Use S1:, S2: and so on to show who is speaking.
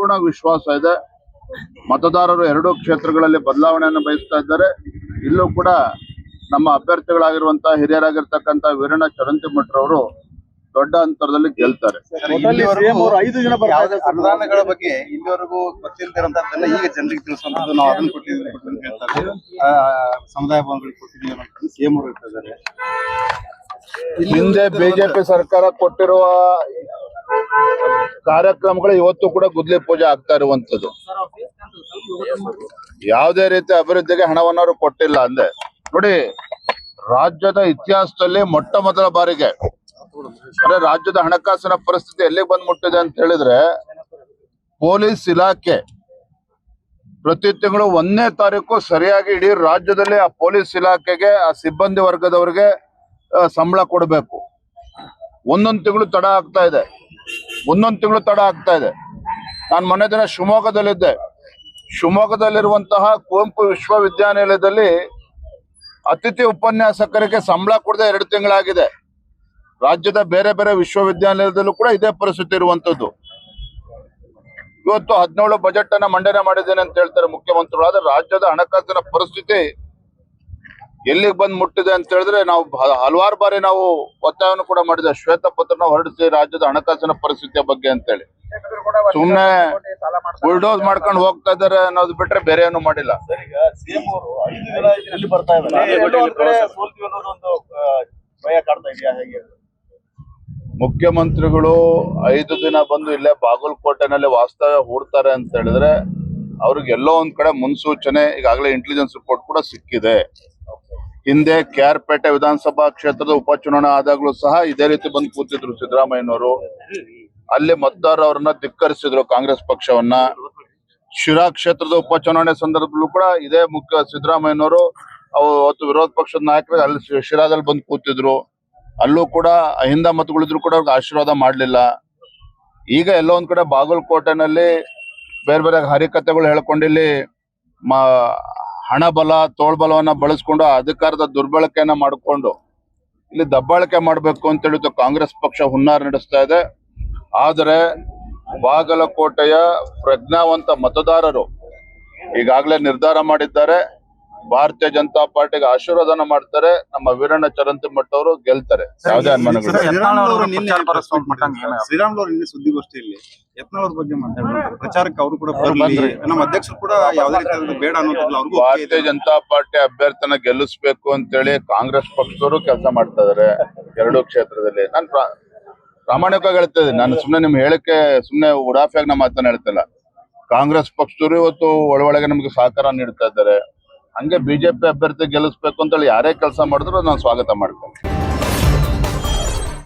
S1: ಸಂಪೂರ್ಣ ವಿಶ್ವಾಸ ಇದೆ. ಮತದಾರರು ಎರಡೂ ಕ್ಷೇತ್ರಗಳಲ್ಲಿ ಬದಲಾವಣೆಯನ್ನು ಬಯಸ್ತಾ ಇದ್ದಾರೆ. ಇಲ್ಲೂ ಕೂಡ ನಮ್ಮ ಅಭ್ಯರ್ಥಿಗಳಾಗಿರುವಂತಹ ಹಿರಿಯರಾಗಿರ್ತಕ್ಕಂಥ ವೀರಣ್ಣ ಚರಂತಿಮಠರವರು ದೊಡ್ಡ ಅಂತರದಲ್ಲಿ ಗೆಲ್ತಾರೆ.
S2: ಅನುದಾನಗಳ ಬಗ್ಗೆ ಇಲ್ಲಿವರೆಗೂ ಗೊತ್ತಿಲ್ಲದಿರೋದನ್ನ ಈಗ ಜನರಿಗೆ ತಿಳಿಸುವಂತದ್ದು ನಾವು ಅದನ್ನು ಕೊಟ್ಟಿದ್ದೀವಿ ಅಂತ ಹೇಳ್ತಾರೆ. ಸಮುದಾಯ ಭವನಗಳಿಗೆ ಕೊಟ್ಟಿದ್ದೀವಿ ಅಂತ ಸಿಎಂ ಅವರು ಹೇಳ್ತಿದ್ದಾರೆ.
S1: ಹಿಂದೆ ಬಿಜೆಪಿ ಸರ್ಕಾರ ಕೊಟ್ಟಿರುವ ಕಾರ್ಯಕ್ರಮಗಳು ಇವತ್ತು ಕೂಡ ಗುದ್ಲಿ ಪೂಜೆ ಆಗ್ತಾ ಇರುವಂತದ್ದು. ಯಾವುದೇ ರೀತಿ ಅಭಿವೃದ್ಧಿಗೆ ಹಣವನ್ನಾರು ಕೊಟ್ಟಿಲ್ಲ ಅಂದೆ. ನೋಡಿ, ರಾಜ್ಯದ ಇತಿಹಾಸದಲ್ಲಿ ಮೊಟ್ಟ ಮೊದಲ ಬಾರಿಗೆ ಅಂದ್ರೆ ರಾಜ್ಯದ ಹಣಕಾಸಿನ ಪರಿಸ್ಥಿತಿ ಎಲ್ಲಿಗೆ ಬಂದ್ ಮುಟ್ಟಿದೆ ಅಂತ ಹೇಳಿದ್ರೆ, ಪೊಲೀಸ್ ಇಲಾಖೆ ಪ್ರತಿ ತಿಂಗಳು 1ನೇ ತಾರೀಕು ಸರಿಯಾಗಿ ಇಡೀ ರಾಜ್ಯದಲ್ಲಿ ಆ ಪೊಲೀಸ್ ಇಲಾಖೆಗೆ ಆ ಸಿಬ್ಬಂದಿ ವರ್ಗದವರಿಗೆ ಸಂಬಳ ಕೊಡಬೇಕು. ಒಂದೊಂದು ತಿಂಗಳು ತಡ ಆಗ್ತಾ ಇದೆ. ನಾನು ಮೊನ್ನೆ ದಿನ ಶಿವಮೊಗ್ಗದಲ್ಲಿದ್ದೆ. ಶಿವಮೊಗ್ಗದಲ್ಲಿರುವಂತಹ ಕುವೆಂಪು ವಿಶ್ವವಿದ್ಯಾನಿಲಯದಲ್ಲಿ ಅತಿಥಿ ಉಪನ್ಯಾಸಕರಿಗೆ ಸಂಬಳ ಕೊಡದೆ 2 ತಿಂಗಳಾಗಿದೆ. ರಾಜ್ಯದ ಬೇರೆ ಬೇರೆ ವಿಶ್ವವಿದ್ಯಾನಿಲಯದಲ್ಲೂ ಕೂಡ ಇದೇ ಪರಿಸ್ಥಿತಿ ಇರುವಂತದ್ದು. ಇವತ್ತು 17 ಬಜೆಟ್ ಅನ್ನ ಮಂಡನೆ ಮಾಡಿದ್ದೇನೆ ಅಂತ ಹೇಳ್ತಾರೆ ಮುಖ್ಯಮಂತ್ರಿಗಳು. ಆದ್ರೆ ರಾಜ್ಯದ ಹಣಕಾಸಿನ ಪರಿಸ್ಥಿತಿ ಎಲ್ಲಿಗೆ ಬಂದ್ ಮುಟ್ಟಿದೆ ಅಂತ ಹೇಳಿದ್ರೆ, ನಾವು ಹಲವಾರು ಬಾರಿ ನಾವು ಒತ್ತಾಯವನ್ನು ಕೂಡ ಮಾಡಿದೆ, ಶ್ವೇತಪತ್ರನ ಹೊರಡಿಸಿ ರಾಜ್ಯದ ಹಣಕಾಸಿನ ಪರಿಸ್ಥಿತಿಯ ಬಗ್ಗೆ ಅಂತೇಳಿ. ಸುಮ್ನೆ ಬುಲ್ಡೋಸ್ ಮಾಡ್ಕೊಂಡು ಹೋಗ್ತಾ ಇದ್ದಾರೆ ಅನ್ನೋದು ಬಿಟ್ರೆ ಬೇರೆ ಏನು ಮಾಡಿಲ್ಲ. ಮುಖ್ಯಮಂತ್ರಿಗಳು 5 ದಿನ ಬಂದು ಇಲ್ಲೇ ಬಾಗಲಕೋಟೆನಲ್ಲಿ ವಾಸ್ತವ್ಯ ಹೂಡ್ತಾರೆ ಅಂತ ಹೇಳಿದ್ರೆ, ಅವ್ರಿಗೆ ಎಲ್ಲೋ ಒಂದ್ ಕಡೆ ಮುನ್ಸೂಚನೆ ಈಗಾಗಲೇ ಇಂಟೆಲಿಜೆನ್ಸ್ ರಿಪೋರ್ಟ್ ಕೂಡ ಸಿಕ್ಕಿದೆ. ಹಿಂದೆ KR ಪೇಟೆ ವಿಧಾನಸಭಾ ಕ್ಷೇತ್ರದ ಉಪಚುನಾವಣೆ ಆದಾಗ್ಲೂ ಸಹ ಇದೇ ರೀತಿ ಬಂದು ಕೂತಿದ್ರು ಸಿದ್ದರಾಮಯ್ಯನವರು. ಅಲ್ಲಿ ಮತದಾರರು ಅವ್ರನ್ನ ಧಿಕ್ಕರಿಸಿದ್ರು, ಕಾಂಗ್ರೆಸ್ ಪಕ್ಷವನ್ನ. ಶಿರಾ ಕ್ಷೇತ್ರದ ಉಪಚುನಾವಣೆ ಸಂದರ್ಭದಲ್ಲೂ ಕೂಡ ಇದೇ ಸಿದ್ದರಾಮಯ್ಯನವರು ಅವತ್ತು ವಿರೋಧ ಪಕ್ಷದ ನಾಯಕರು ಅಲ್ಲಿ ಶಿರಾದಲ್ಲಿ ಬಂದು ಕೂತಿದ್ರು. ಅಲ್ಲೂ ಕೂಡ ಅಹಿಂದ ಮತಗಳಿದ್ರು ಕೂಡ ಅವ್ರಿಗೆ ಆಶೀರ್ವಾದ ಮಾಡ್ಲಿಲ್ಲ. ಈಗ ಎಲ್ಲೋ ಒಂದ್ ಕಡೆ ಬಾಗಲಕೋಟೆನಲ್ಲಿ ಬೇರೆ ಬೇರೆ ಹರಿಕತೆಗಳು ಹೇಳ್ಕೊಂಡು ಇಲ್ಲಿ ಹಣಬಲ ತೋಳ್ಬಲವನ್ನ ಬಳಸ್ಕೊಂಡು ಅಧಿಕಾರದ ದುರ್ಬಳಕೆಯನ್ನ ಮಾಡಿಕೊಂಡು ಇಲ್ಲಿ ದಬ್ಬಾಳಿಕೆ ಮಾಡಬೇಕು ಅಂತ ಹೇಳಿದ್ದು ಕಾಂಗ್ರೆಸ್ ಪಕ್ಷ ಹುನ್ನಾರ ನಡೆಸ್ತಾ ಇದೆ. ಆದರೆ ಬಾಗಲಕೋಟೆಯ ಪ್ರಜ್ಞಾವಂತ ಮತದಾರರು ಈಗಾಗಲೇ ನಿರ್ಧಾರ ಮಾಡಿದ್ದಾರೆ, ಭಾರತೀಯ ಜನತಾ ಪಾರ್ಟಿಗೆ ಆಶೀರ್ವಾದನ ಮಾಡ್ತಾರೆ. ನಮ್ಮ ವೀರಣ್ಣ ಚರಂತಿಮಠ ಅವರು ಗೆಲ್ತಾರೆ, ಯಾವುದೇ ಅನುಮಾನಗಳು.
S2: ಶ್ರೀರಾಮುಲು ನಿನ್ನೆ ಸುದ್ದಿಗೋಷ್ಠಿಯಲ್ಲಿ ಯತ್ನಾಳ್ ಅವ್ರ ಬಗ್ಗೆ ಮಾತಾಡಿದ್ರು. ಪ್ರಚಾರಕ್ಕೆ ಅವರು ಕೂಡ ಬರ್ಲಿ, ನಮ್ಮ ಅಧ್ಯಕ್ಷರು ಕೂಡ ಯಾವುದೇ ರೀತಿ ಬೇಡ ಅನ್ನೋದಿಲ್ಲ. ಅವ್ರಿಗೂ
S1: ಭಾರತೀಯ ಜನತಾ ಪಾರ್ಟಿ ಅಭ್ಯರ್ಥಿನ ಗೆಲ್ಲಿಸ್ಬೇಕು ಅಂತೇಳಿ ಕಾಂಗ್ರೆಸ್ ಪಕ್ಷದವರು ಕೆಲಸ ಮಾಡ್ತಾ ಇದಾರೆ ಎರಡೂ ಕ್ಷೇತ್ರದಲ್ಲಿ. ನಾನು ಪ್ರಾಮಾಣಿಕವಾಗಿ ಹೇಳ್ತಾ ಇದ್ದೀನಿ. ನಾನು ಸುಮ್ನೆ ನಿಮ್ಗೆ ಹೇಳಕ್ಕೆ ಸುಮ್ನೆ ಉಡಾಫಿಯಾಗಿ ನಮ್ಮ ಮಾತನ್ನ ಹೇಳ್ತಿಲ್ಲ. ಕಾಂಗ್ರೆಸ್ ಪಕ್ಷದವರು ಇವತ್ತು ಒಳಗೆ ನಮ್ಗೆ ಸಹಕಾರ ನೀಡ್ತಾ ಇದ್ದಾರೆ. ಹಂಗೆ ಬಿಜೆಪಿ ಅಭ್ಯರ್ಥಿ ಗೆಲ್ಲಿಸ್ಬೇಕು ಅಂತೇಳಿ ಯಾರೇ ಕೆಲಸ ಮಾಡಿದ್ರು ನಾನು ಸ್ವಾಗತ ಮಾಡ್ತೇನೆ.